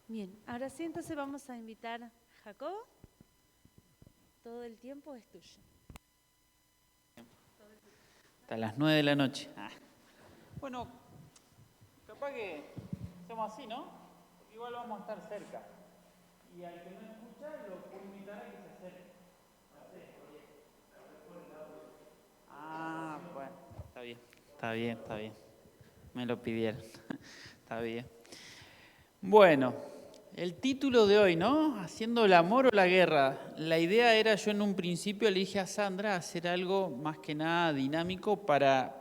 Bien, ahora sí, entonces vamos a invitar a Jacobo. Todo el tiempo es tuyo. Hasta las 9 de la noche. Bueno, capaz que hacemos así, ¿no? Porque igual vamos a estar cerca. Y al que no escucha, lo puedo invitar a que se acerque. Bueno, está bien. Está bien, está bien. Me lo pidieron. Está bien. Bueno, el título de hoy, ¿no? Haciendo el amor o la guerra. La idea era, yo en un principio le dije a Sandra hacer algo más que nada dinámico para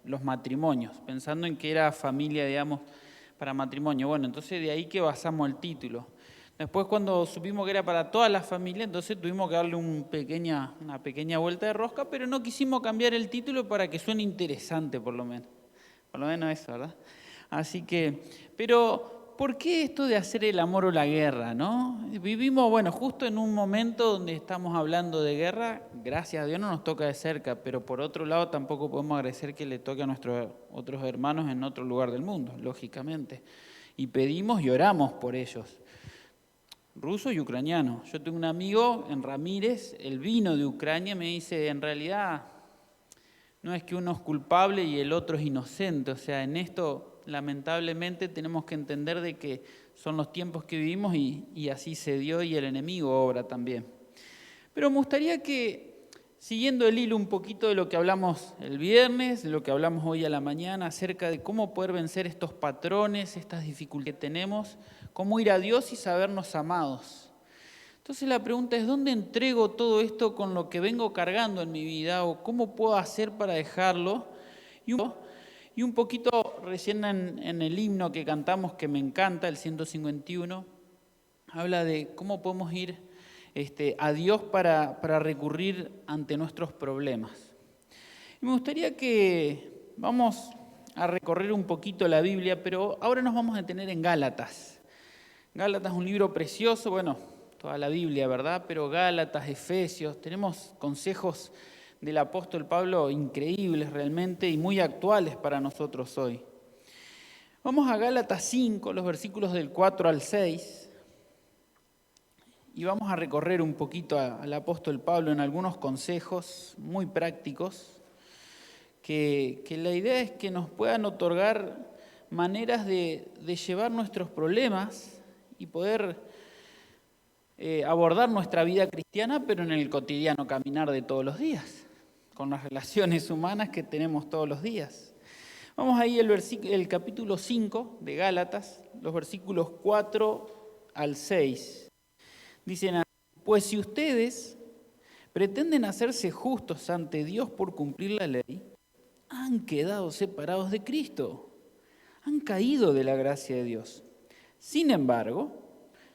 los matrimonios, pensando en que era familia, digamos, para matrimonio. Bueno, entonces de ahí que basamos el título. Después cuando supimos que era para toda la familia, entonces tuvimos que darle una pequeña vuelta de rosca, pero no quisimos cambiar el título para que suene interesante por lo menos. Por lo menos eso, ¿verdad? Así que, pero, ¿por qué esto de hacer el amor o la guerra, no? Vivimos, bueno, justo en un momento donde estamos hablando de guerra, gracias a Dios no nos toca de cerca, pero por otro lado tampoco podemos agradecer que le toque a nuestros otros hermanos en otro lugar del mundo, lógicamente. Y pedimos y oramos por ellos, ruso y ucraniano. Yo tengo un amigo en Ramírez, él vino de Ucrania, me dice, en realidad no es que uno es culpable y el otro es inocente, o sea, en esto lamentablemente tenemos que entender de que son los tiempos que vivimos y así se dio y el enemigo obra también. Pero me gustaría que, siguiendo el hilo un poquito de lo que hablamos el viernes, de lo que hablamos hoy a la mañana, acerca de cómo poder vencer estos patrones, estas dificultades que tenemos, cómo ir a Dios y sabernos amados. Entonces la pregunta es, ¿dónde entrego todo esto con lo que vengo cargando en mi vida? ¿O cómo puedo hacer para dejarlo? Y un poquito recién en el himno que cantamos, que me encanta, el 151, habla de cómo podemos ir a Dios para recurrir ante nuestros problemas. Y me gustaría que vamos a recorrer un poquito la Biblia, pero ahora nos vamos a detener en Gálatas. Gálatas es un libro precioso, bueno, toda la Biblia, ¿verdad? Pero Gálatas, Efesios, tenemos consejos del apóstol Pablo increíbles realmente y muy actuales para nosotros hoy. Vamos a Gálatas 5, los versículos del 4 al 6, y vamos a recorrer un poquito al apóstol Pablo en algunos consejos muy prácticos, que la idea es que nos puedan otorgar maneras de llevar nuestros problemas y poder abordar nuestra vida cristiana, pero en el cotidiano caminar de todos los días, con las relaciones humanas que tenemos todos los días. Vamos ahí el capítulo 5 de Gálatas, los versículos 4 al 6. Dicen, pues si ustedes pretenden hacerse justos ante Dios por cumplir la ley, han quedado separados de Cristo, han caído de la gracia de Dios. Sin embargo,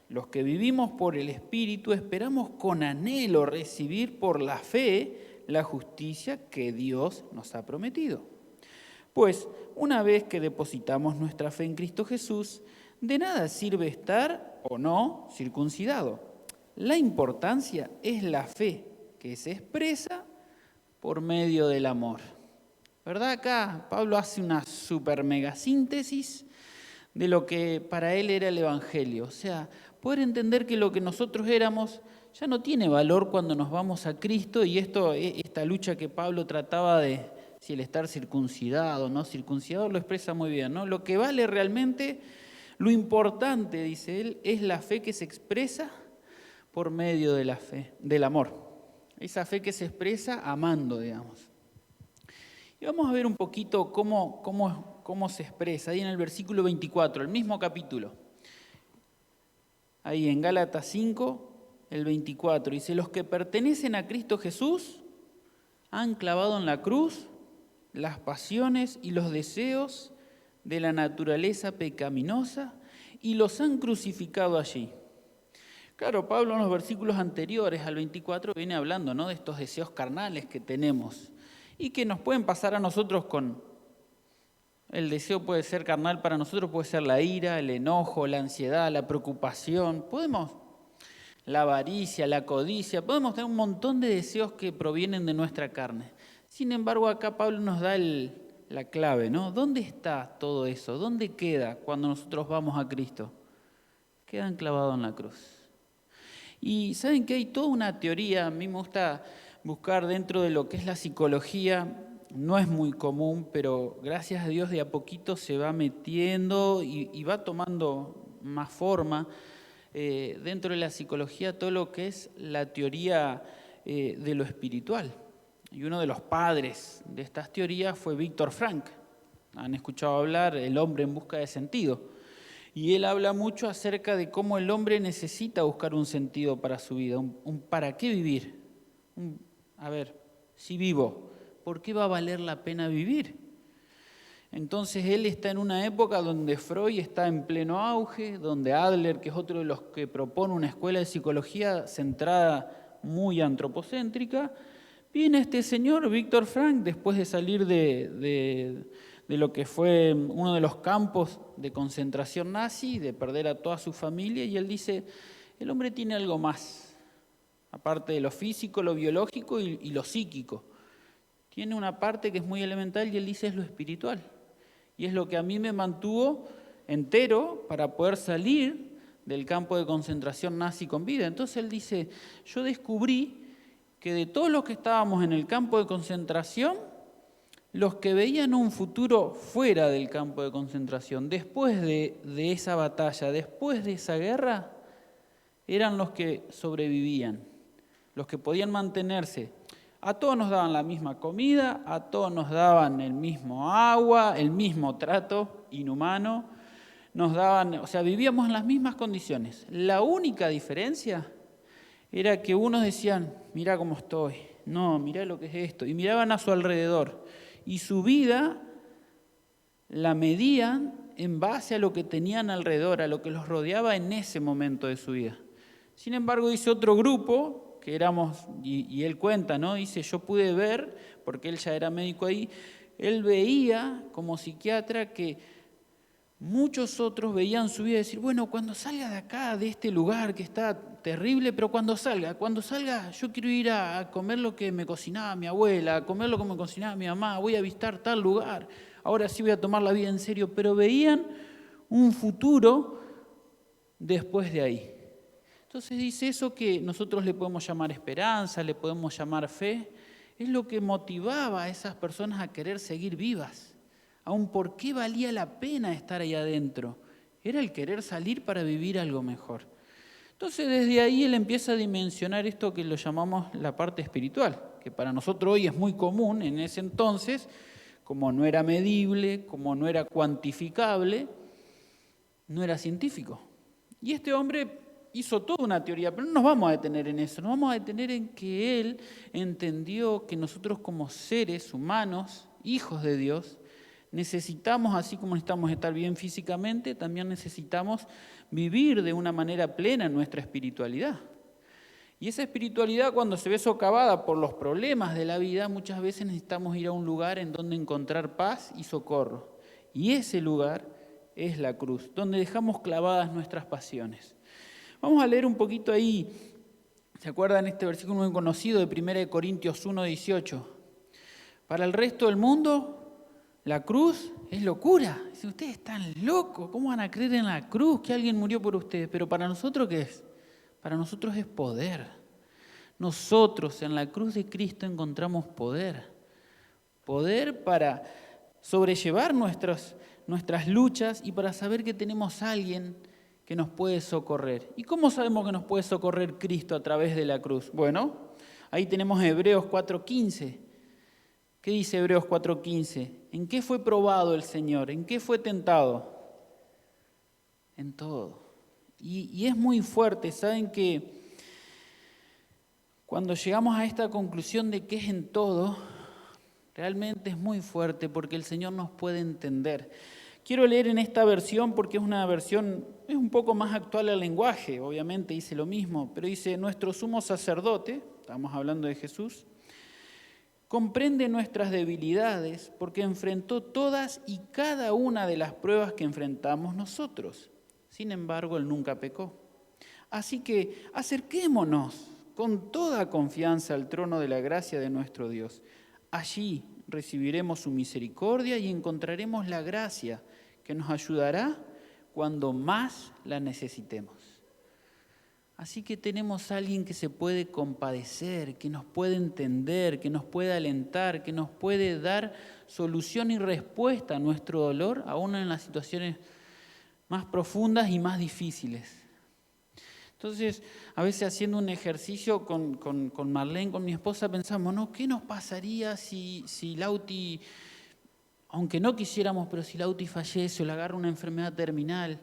los que vivimos por el Espíritu esperamos con anhelo recibir por la fe la justicia que Dios nos ha prometido. Pues una vez que depositamos nuestra fe en Cristo Jesús, de nada sirve estar o no circuncidado. La importancia es la fe que se expresa por medio del amor. ¿Verdad? Acá Pablo hace una super mega síntesis de lo que para él era el Evangelio. O sea, poder entender que lo que nosotros éramos ya no tiene valor cuando nos vamos a Cristo, y esta lucha que Pablo trataba de si el estar circuncidado o no circuncidado lo expresa muy bien, ¿no? Lo que vale realmente, lo importante, dice él, es la fe que se expresa por medio de la fe, del amor. Esa fe que se expresa amando, digamos. Y vamos a ver un poquito cómo se expresa, ahí en el versículo 24, el mismo capítulo. Ahí en Gálatas 5, el 24, dice, los que pertenecen a Cristo Jesús han clavado en la cruz las pasiones y los deseos de la naturaleza pecaminosa y los han crucificado allí. Claro, Pablo en los versículos anteriores al 24 viene hablando, ¿no?, de estos deseos carnales que tenemos y que nos pueden pasar a nosotros el deseo puede ser carnal para nosotros, puede ser la ira, el enojo, la ansiedad, la preocupación, la avaricia, la codicia, podemos tener un montón de deseos que provienen de nuestra carne. Sin embargo, acá Pablo nos da la clave, ¿no? ¿Dónde está todo eso? ¿Dónde queda cuando nosotros vamos a Cristo? quedan clavados en la cruz. Y ¿saben qué? Hay toda una teoría, a mí me gusta buscar dentro de lo que es la psicología, no es muy común, pero gracias a Dios de a poquito se va metiendo y va tomando más forma dentro de la psicología todo lo que es la teoría de lo espiritual. Y uno de los padres de estas teorías fue Víctor Frank. Han escuchado hablar El hombre en busca de sentido. Y él habla mucho acerca de cómo el hombre necesita buscar un sentido para su vida, un para qué vivir. A ver, si vivo, ¿por qué va a valer la pena vivir? Entonces él está en una época donde Freud está en pleno auge, donde Adler, que es otro de los que propone una escuela de psicología centrada muy antropocéntrica, viene este señor, Víctor Frank, después de salir de lo que fue uno de los campos de concentración nazi, de perder a toda su familia, y él dice, el hombre tiene algo más, aparte de lo físico, lo biológico y lo psíquico. Tiene una parte que es muy elemental y él dice es lo espiritual. Y es lo que a mí me mantuvo entero para poder salir del campo de concentración nazi con vida. Entonces él dice, yo descubrí que de todos los que estábamos en el campo de concentración, los que veían un futuro fuera del campo de concentración, después de esa batalla, después de esa guerra, eran los que sobrevivían, los que podían mantenerse. A todos nos daban la misma comida, a todos nos daban el mismo agua, el mismo trato inhumano, nos daban, o sea, vivíamos en las mismas condiciones. La única diferencia era que unos decían, mirá cómo estoy, no, mirá lo que es esto, y miraban a su alrededor. Y su vida la medían en base a lo que tenían alrededor, a lo que los rodeaba en ese momento de su vida. Sin embargo, dice otro grupo, que éramos, y él cuenta, ¿no? Dice, yo pude ver, porque él ya era médico ahí, él veía como psiquiatra que muchos otros veían su vida y decir, bueno, cuando salga de acá, de este lugar que está terrible, pero cuando salga, yo quiero ir a comer lo que me cocinaba mi abuela, a comer lo que me cocinaba mi mamá, voy a visitar tal lugar, ahora sí voy a tomar la vida en serio, pero veían un futuro después de ahí. Entonces dice eso que nosotros le podemos llamar esperanza, le podemos llamar fe, es lo que motivaba a esas personas a querer seguir vivas. Aún por qué valía la pena estar ahí adentro. Era el querer salir para vivir algo mejor. Entonces desde ahí él empieza a dimensionar esto que lo llamamos la parte espiritual, que para nosotros hoy es muy común, en ese entonces, como no era medible, como no era cuantificable, no era científico. Y este hombre hizo toda una teoría, pero no nos vamos a detener en eso, nos vamos a detener en que él entendió que nosotros como seres humanos, hijos de Dios, necesitamos, así como necesitamos estar bien físicamente, también necesitamos vivir de una manera plena nuestra espiritualidad. Y esa espiritualidad, cuando se ve socavada por los problemas de la vida, muchas veces necesitamos ir a un lugar en donde encontrar paz y socorro. Y ese lugar es la cruz, donde dejamos clavadas nuestras pasiones. Vamos a leer un poquito ahí, ¿se acuerdan este versículo muy conocido de 1 Corintios 1:18? Para el resto del mundo, la cruz es locura. Dicen, ustedes están locos, ¿cómo van a creer en la cruz que alguien murió por ustedes? Pero para nosotros, ¿qué es? Para nosotros es poder. Nosotros en la cruz de Cristo encontramos poder. Poder para sobrellevar nuestras luchas y para saber que tenemos a alguien que nos puede socorrer. ¿Y cómo sabemos que nos puede socorrer Cristo a través de la cruz? Bueno, ahí tenemos Hebreos 4:15. ¿Qué dice Hebreos 4:15? ¿En qué fue probado el Señor? ¿En qué fue tentado? En todo. Y es muy fuerte, ¿saben que cuando llegamos a esta conclusión de que es en todo, realmente es muy fuerte porque el Señor nos puede entender? Quiero leer en esta versión porque es una versión, es un poco más actual al lenguaje, obviamente dice lo mismo, pero dice, nuestro sumo sacerdote, estamos hablando de Jesús, comprende nuestras debilidades porque enfrentó todas y cada una de las pruebas que enfrentamos nosotros. Sin embargo, Él nunca pecó. Así que acerquémonos con toda confianza al trono de la gracia de nuestro Dios. Allí recibiremos su misericordia y encontraremos la gracia que nos ayudará cuando más la necesitemos. Así que tenemos a alguien que se puede compadecer, que nos puede entender, que nos puede alentar, que nos puede dar solución y respuesta a nuestro dolor, aún en las situaciones más profundas y más difíciles. Entonces, a veces haciendo un ejercicio con Marlene, con mi esposa, pensamos, ¿no? ¿Qué nos pasaría si Lauti, aunque no quisiéramos, pero si Lauti fallece o le agarra una enfermedad terminal?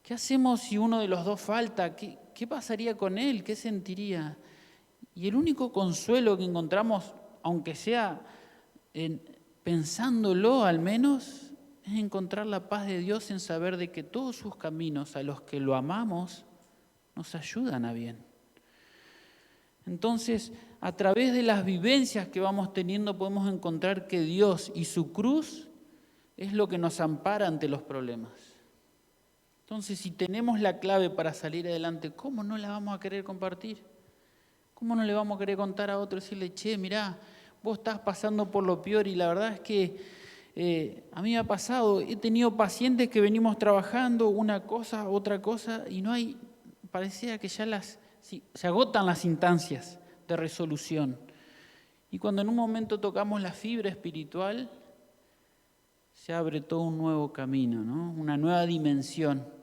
¿Qué hacemos si uno de los dos falta? ¿Qué pasaría con él? ¿Qué sentiría? Y el único consuelo que encontramos, aunque sea pensándolo al menos, es encontrar la paz de Dios en saber de que todos sus caminos a los que lo amamos nos ayudan a bien. Entonces, a través de las vivencias que vamos teniendo podemos encontrar que Dios y su cruz es lo que nos ampara ante los problemas. Entonces, si tenemos la clave para salir adelante, ¿cómo no la vamos a querer compartir? ¿Cómo no le vamos a querer contar a otro y decirle, che, mirá, vos estás pasando por lo peor? Y la verdad es que a mí me ha pasado, he tenido pacientes que venimos trabajando una cosa, otra cosa, y no hay, parecía que ya se agotan las instancias de resolución. Y cuando en un momento tocamos la fibra espiritual, se abre todo un nuevo camino, ¿no? Una nueva dimensión.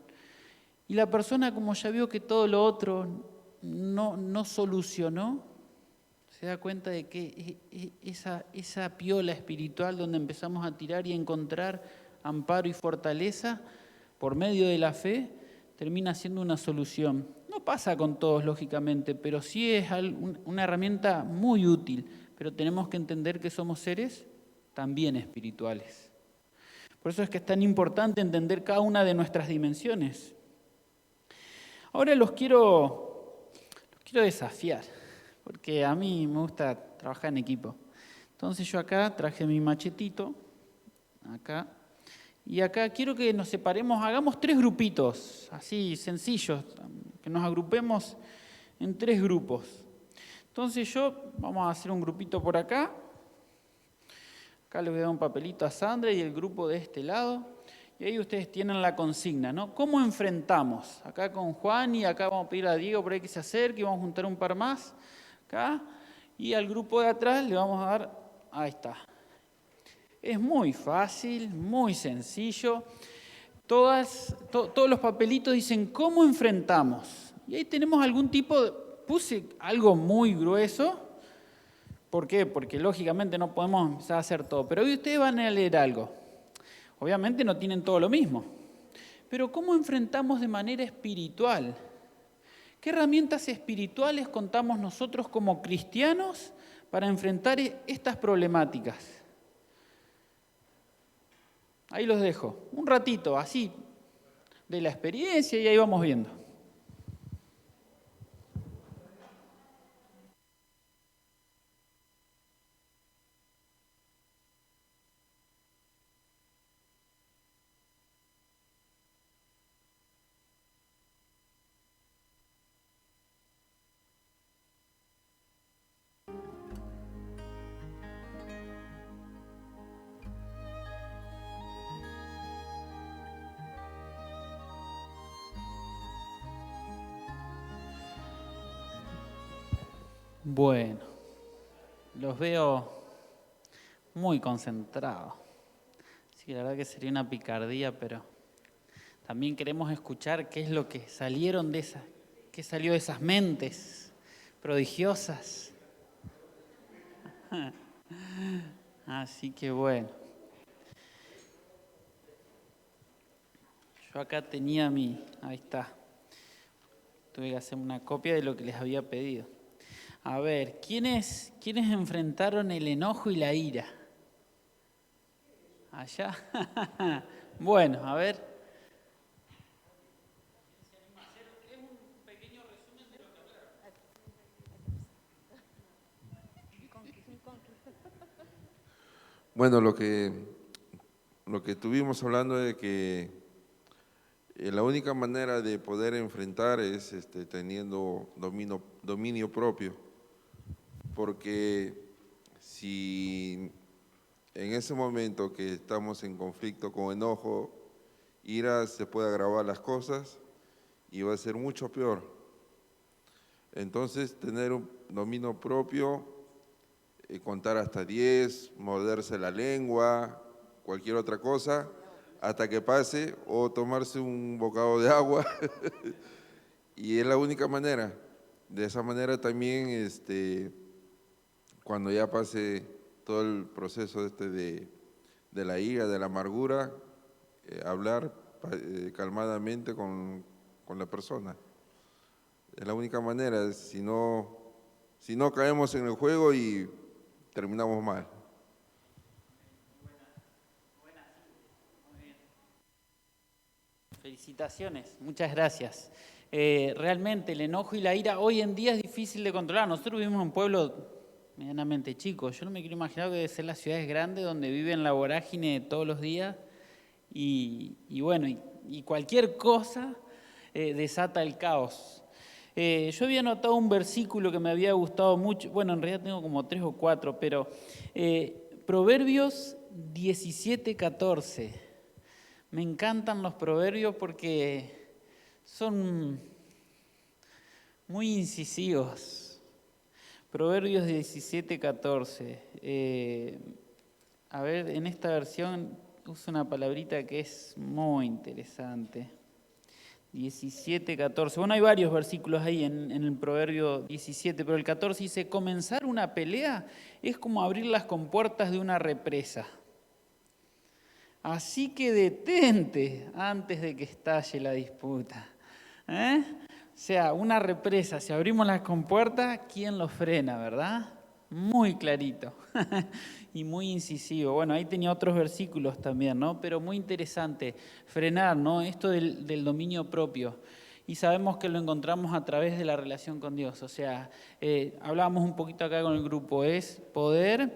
Y la persona, como ya vio que todo lo otro no solucionó, se da cuenta de que esa piola espiritual donde empezamos a tirar y a encontrar amparo y fortaleza por medio de la fe, termina siendo una solución. No pasa con todos, lógicamente, pero sí es una herramienta muy útil. Pero tenemos que entender que somos seres también espirituales. Por eso es que es tan importante entender cada una de nuestras dimensiones. Ahora los quiero desafiar, porque a mí me gusta trabajar en equipo. Entonces yo acá traje mi machetito, acá, y acá quiero que nos separemos, hagamos 3 grupitos, así sencillos, que nos agrupemos en 3 grupos. Entonces vamos a hacer un grupito por acá. Acá le voy a dar un papelito a Sandra y el grupo de este lado. Y ahí ustedes tienen la consigna, ¿no? ¿Cómo enfrentamos? Acá con Juan y acá vamos a pedir a Diego por ahí que se acerque y vamos a juntar un par más. Acá. Y al grupo de atrás le vamos a dar, ahí está. Es muy fácil, muy sencillo. Todos los papelitos dicen ¿cómo enfrentamos? Y ahí tenemos algún tipo puse algo muy grueso. ¿Por qué? Porque lógicamente no podemos empezar a hacer todo. Pero hoy ustedes van a leer algo. Obviamente no tienen todo lo mismo. Pero ¿cómo enfrentamos de manera espiritual? ¿Qué herramientas espirituales contamos nosotros como cristianos para enfrentar estas problemáticas? Ahí los dejo. Un ratito, así, de la experiencia y ahí vamos viendo. Bueno, los veo muy concentrados. Sí, la verdad que sería una picardía, pero también queremos escuchar qué es lo que qué salió de esas mentes prodigiosas. Así que bueno. Yo acá tenía ahí está. Tuve que hacer una copia de lo que les había pedido. A ver, ¿quiénes enfrentaron el enojo y la ira? ¿Allá? Bueno, a ver. Es un pequeño resumen de lo que hablaron. Bueno, lo que estuvimos hablando es que la única manera de poder enfrentar es teniendo dominio propio, porque si en ese momento que estamos en conflicto con enojo ira se puede agravar las cosas y va a ser mucho peor. Entonces, tener un dominio propio, contar hasta 10, morderse la lengua, cualquier otra cosa, hasta que pase, o tomarse un bocado de agua, y es la única manera. De esa manera también, cuando ya pase todo el proceso de la ira, de la amargura, hablar calmadamente con la persona. Es la única manera, si no caemos en el juego y terminamos mal. Felicitaciones, muchas gracias. Realmente el enojo y la ira hoy en día es difícil de controlar. Nosotros vivimos en un pueblo medianamente chico. Yo no me quiero imaginar que debe ser las ciudades grandes donde viven la vorágine todos los días y cualquier cosa desata el caos. Yo había notado un versículo que me había gustado mucho, bueno, en realidad tengo como 3 o 4, pero Proverbios 17:14. Me encantan los proverbios porque son muy incisivos. Proverbios 17:14. A ver, en esta versión uso una palabrita que es muy interesante. 17:14. Bueno, hay varios versículos ahí en el Proverbio 17, pero el 14 dice: comenzar una pelea es como abrir las compuertas de una represa. Así que detente antes de que estalle la disputa. O sea, una represa, si abrimos las compuertas, ¿quién lo frena, verdad? Muy clarito y muy incisivo. Bueno, ahí tenía otros versículos también, ¿no? Pero muy interesante, frenar, ¿no? Esto del dominio propio. Y sabemos que lo encontramos a través de la relación con Dios. O sea, hablábamos un poquito acá con el grupo, es poder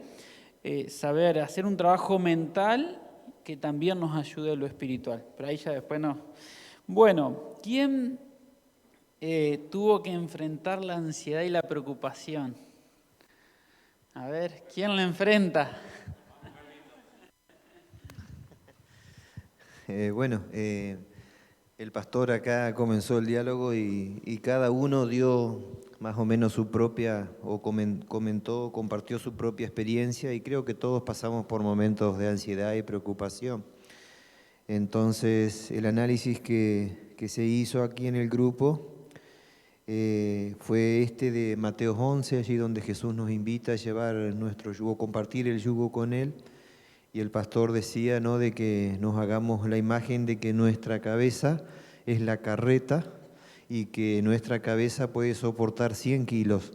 saber hacer un trabajo mental que también nos ayude en lo espiritual. Pero ahí ya después no. Bueno, ¿quién tuvo que enfrentar la ansiedad y la preocupación? A ver, ¿quién la enfrenta? El pastor acá comenzó el diálogo y cada uno dio más o menos su propia, compartió su propia experiencia, y creo que todos pasamos por momentos de ansiedad y preocupación. Entonces, el análisis que se hizo aquí en el grupo fue de Mateo 11, allí donde Jesús nos invita a llevar nuestro yugo, compartir el yugo con Él. Y el pastor decía, ¿no?, de que nos hagamos la imagen de que nuestra cabeza es la carreta y que nuestra cabeza puede soportar 100 kilos.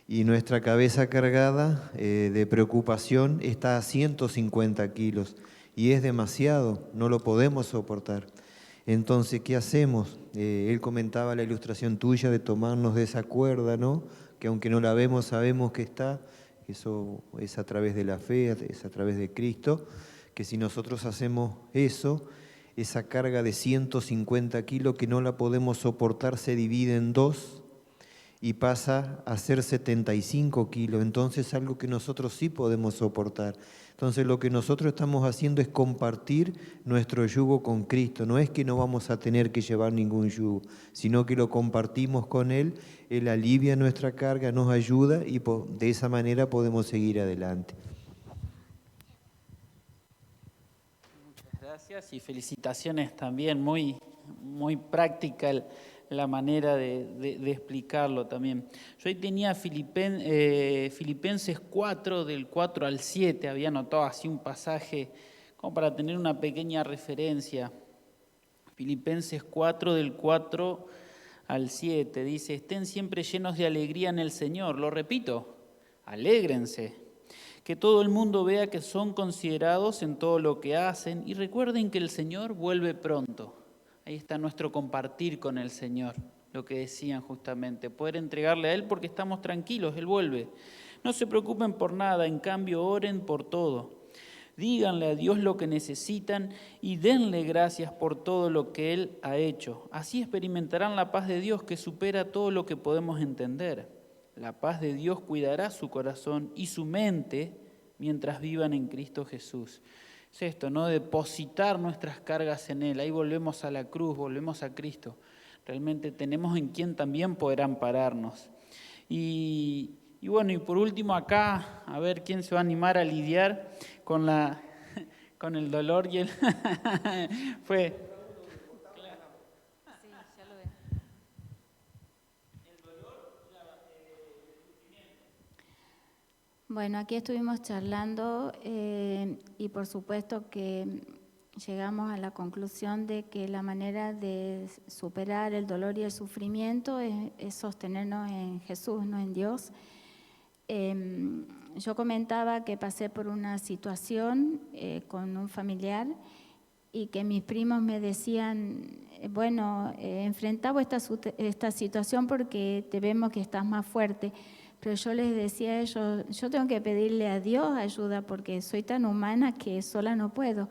Y nuestra cabeza cargada de preocupación está a 150 kilos. Y es demasiado, no lo podemos soportar. Entonces, ¿qué hacemos? Él comentaba la ilustración tuya de tomarnos de esa cuerda, ¿no?, que aunque no la vemos, sabemos que está. Eso es a través de la fe, es a través de Cristo, que si nosotros hacemos eso, esa carga de 150 kilos que no la podemos soportar se divide en 2 y pasa a ser 75 kilos. Entonces, algo que nosotros sí podemos soportar. Entonces, lo que nosotros estamos haciendo es compartir nuestro yugo con Cristo. No es que no vamos a tener que llevar ningún yugo, sino que lo compartimos con Él. Él alivia nuestra carga, nos ayuda y de esa manera podemos seguir adelante. Muchas gracias y felicitaciones también, muy, muy práctica la manera de explicarlo también. Yo ahí tenía Filipenses 4, del 4 al 7, había anotado así un pasaje como para tener una pequeña referencia. Filipenses 4, del 4 al 7, dice: estén siempre llenos de alegría en el Señor. Lo repito, alégrense. Que todo el mundo vea que son considerados en todo lo que hacen y recuerden que el Señor vuelve pronto. Ahí está nuestro compartir con el Señor, lo que decían justamente, poder entregarle a Él porque estamos tranquilos, Él vuelve. No se preocupen por nada, en cambio oren por todo. Díganle a Dios lo que necesitan y denle gracias por todo lo que Él ha hecho. Así experimentarán la paz de Dios que supera todo lo que podemos entender. La paz de Dios cuidará su corazón y su mente mientras vivan en Cristo Jesús. es esto, ¿no? Depositar nuestras cargas en Él. Ahí volvemos a la cruz, volvemos a Cristo. Realmente tenemos en quien también poder ampararnos. Y bueno, y por último acá, a ver quién se va a animar a lidiar con el dolor y el... Fue... Sí, ya lo veo. Bueno, aquí estuvimos charlando y por supuesto que llegamos a la conclusión de que la manera de superar el dolor y el sufrimiento es sostenernos en Jesús, no en Dios. Yo comentaba que pasé por una situación con un familiar y que mis primos me decían, bueno, enfrentaba esta situación porque te vemos que estás más fuerte. Pero yo les decía a ellos, yo tengo que pedirle a Dios ayuda porque soy tan humana que sola no puedo.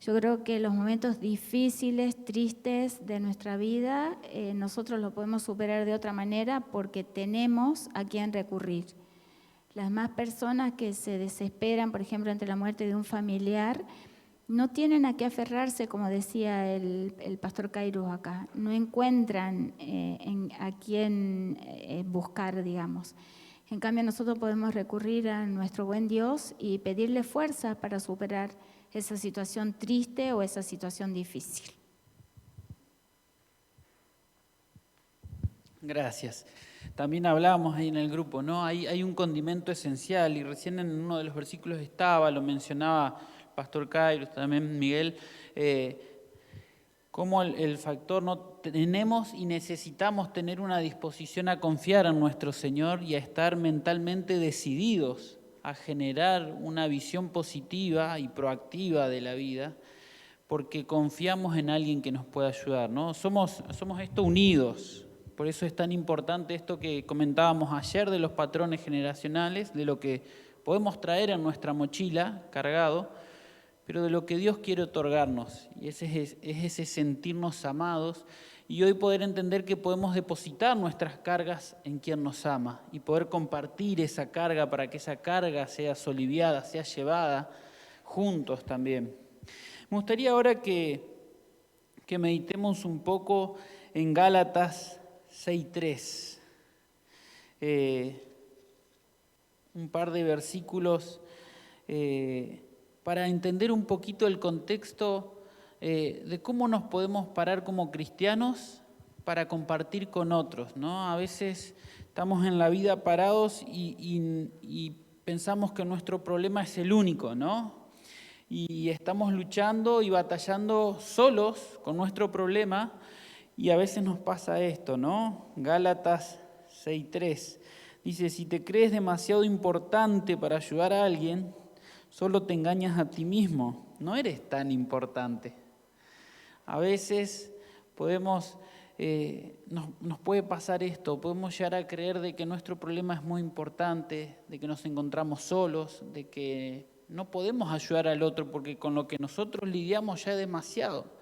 Yo creo que los momentos difíciles, tristes de nuestra vida, nosotros los podemos superar de otra manera porque tenemos a quien recurrir. Las más personas que se desesperan, por ejemplo, ante la muerte de un familiar, no tienen a qué aferrarse, como decía el pastor Kairos acá, no encuentran a quién buscar, digamos. En cambio, nosotros podemos recurrir a nuestro buen Dios y pedirle fuerza para superar esa situación triste o esa situación difícil. Gracias. También hablábamos ahí en el grupo, ¿no? Hay un condimento esencial y recién en uno de los versículos lo mencionaba el pastor Kairos, también Miguel, cómo el factor, ¿no? Tenemos y necesitamos tener una disposición a confiar en nuestro Señor y a estar mentalmente decididos a generar una visión positiva y proactiva de la vida, porque confiamos en alguien que nos pueda ayudar, ¿no? Somos esto unidos. Por eso es tan importante esto que comentábamos ayer de los patrones generacionales, de lo que podemos traer en nuestra mochila cargado, pero de lo que Dios quiere otorgarnos. Y ese es ese sentirnos amados y hoy poder entender que podemos depositar nuestras cargas en quien nos ama y poder compartir esa carga para que esa carga sea soliviada, sea llevada juntos también. Me gustaría ahora que meditemos un poco en Gálatas 6:3. Un par de versículos para entender un poquito el contexto de cómo nos podemos parar como cristianos para compartir con otros, ¿no? A veces estamos en la vida parados y pensamos que nuestro problema es el único, ¿no? Y estamos luchando y batallando solos con nuestro problema y a veces nos pasa esto, ¿no? Gálatas 6:3 dice, si te crees demasiado importante para ayudar a alguien, solo te engañas a ti mismo, no eres tan importante. A veces nos puede pasar esto, podemos llegar a creer de que nuestro problema es muy importante, de que nos encontramos solos, de que no podemos ayudar al otro porque con lo que nosotros lidiamos ya es demasiado.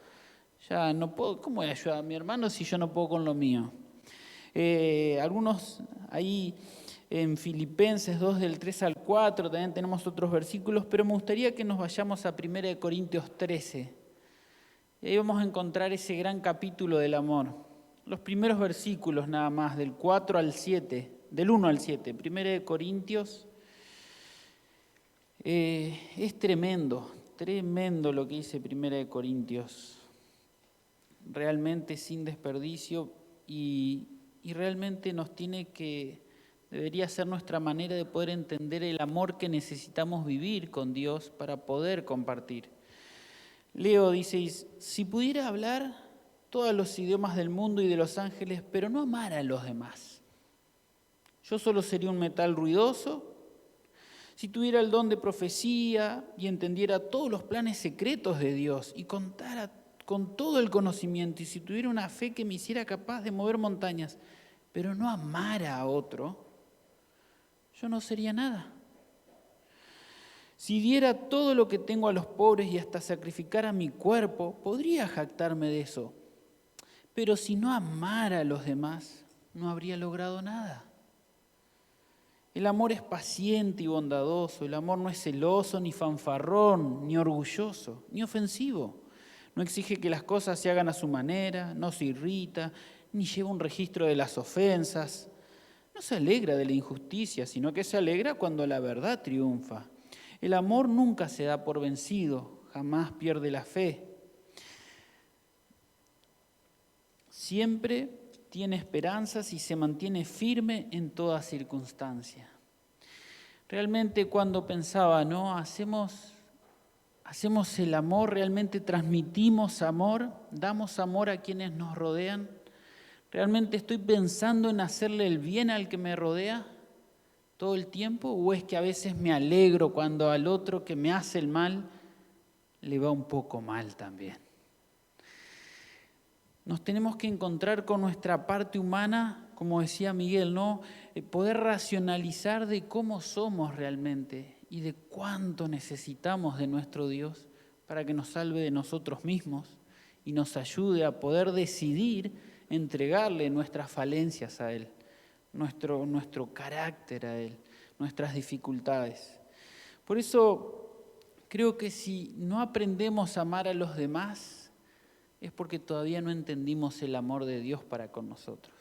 Ya no puedo, ¿cómo voy a ayudar a mi hermano si yo no puedo con lo mío? Algunos ahí en Filipenses 2 del 3 al 4, también tenemos otros versículos, pero me gustaría que nos vayamos a 1 Corintios 13. Y ahí vamos a encontrar ese gran capítulo del amor. Los primeros versículos nada más, del 4 al 7, del 1 al 7. 1 Corintios, es tremendo lo que dice 1 Corintios. Realmente sin desperdicio y realmente debería ser nuestra manera de poder entender el amor que necesitamos vivir con Dios para poder compartir. Leo dice, si pudiera hablar todos los idiomas del mundo y de los ángeles, pero no amara a los demás, yo solo sería un metal ruidoso. Si tuviera el don de profecía y entendiera todos los planes secretos de Dios y contara con todo el conocimiento, y si tuviera una fe que me hiciera capaz de mover montañas, pero no amara a otro, yo no sería nada. Si diera todo lo que tengo a los pobres y hasta sacrificara mi cuerpo, podría jactarme de eso. Pero si no amara a los demás, no habría logrado nada. El amor es paciente y bondadoso. El amor no es celoso, ni fanfarrón, ni orgulloso, ni ofensivo. No exige que las cosas se hagan a su manera, no se irrita, ni lleva un registro de las ofensas. No se alegra de la injusticia, sino que se alegra cuando la verdad triunfa. El amor nunca se da por vencido, jamás pierde la fe. Siempre tiene esperanzas y se mantiene firme en toda circunstancia. Realmente cuando pensaba, ¿no? ¿Hacemos el amor? ¿Realmente transmitimos amor? ¿Damos amor a quienes nos rodean? ¿Realmente estoy pensando en hacerle el bien al que me rodea todo el tiempo? ¿O es que a veces me alegro cuando al otro que me hace el mal le va un poco mal también? Nos tenemos que encontrar con nuestra parte humana, como decía Miguel, ¿no? Poder racionalizar de cómo somos realmente y de cuánto necesitamos de nuestro Dios para que nos salve de nosotros mismos y nos ayude a poder decidir entregarle nuestras falencias a Él, nuestro carácter a Él, nuestras dificultades. Por eso creo que si no aprendemos a amar a los demás, es porque todavía no entendimos el amor de Dios para con nosotros.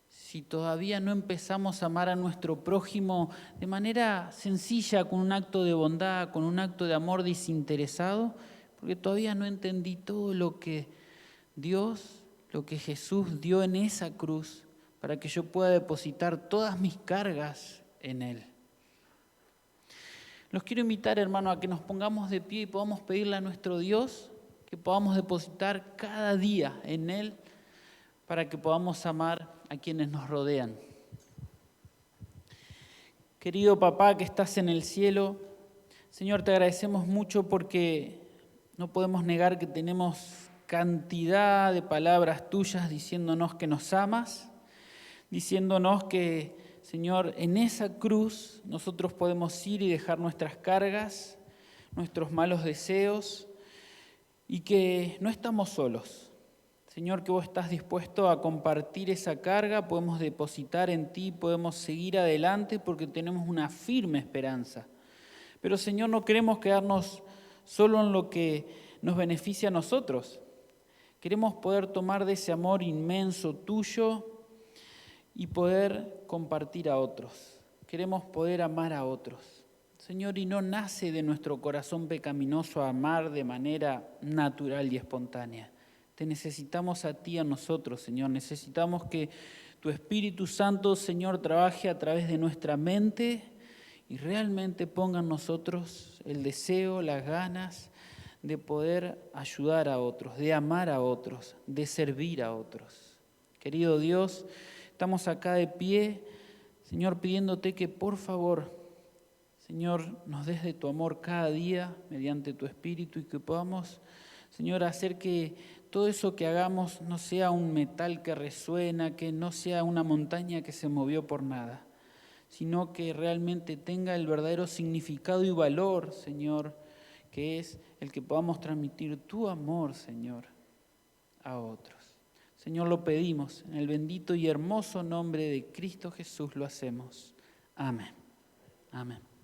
Si todavía no empezamos a amar a nuestro prójimo de manera sencilla, con un acto de bondad, con un acto de amor desinteresado, porque todavía no entendí todo lo que Dios, lo que Jesús dio en esa cruz para que yo pueda depositar todas mis cargas en Él. Los quiero invitar, hermano, a que nos pongamos de pie y podamos pedirle a nuestro Dios que podamos depositar cada día en Él para que podamos amar a quienes nos rodean. Querido papá que estás en el cielo, Señor, te agradecemos mucho porque no podemos negar que tenemos cantidad de palabras tuyas diciéndonos que nos amas, diciéndonos que, Señor, en esa cruz nosotros podemos ir y dejar nuestras cargas, nuestros malos deseos, y que no estamos solos. Señor, que vos estás dispuesto a compartir esa carga, podemos depositar en ti, podemos seguir adelante porque tenemos una firme esperanza. Pero, Señor, no queremos quedarnos solo en lo que nos beneficia a nosotros. Queremos poder tomar de ese amor inmenso tuyo y poder compartir a otros. Queremos poder amar a otros. Señor, y no nace de nuestro corazón pecaminoso amar de manera natural y espontánea. Te necesitamos a ti, a nosotros, Señor. Necesitamos que tu Espíritu Santo, Señor, trabaje a través de nuestra mente y realmente ponga en nosotros el deseo, las ganas de poder ayudar a otros, de amar a otros, de servir a otros. Querido Dios, estamos acá de pie, Señor, pidiéndote que por favor, Señor, nos des de tu amor cada día mediante tu Espíritu y que podamos, Señor, hacer que todo eso que hagamos no sea un metal que resuena, que no sea una montaña que se movió por nada, sino que realmente tenga el verdadero significado y valor, Señor, que es el que podamos transmitir tu amor, Señor, a otros. Señor, lo pedimos, en el bendito y hermoso nombre de Cristo Jesús lo hacemos. Amén. Amén.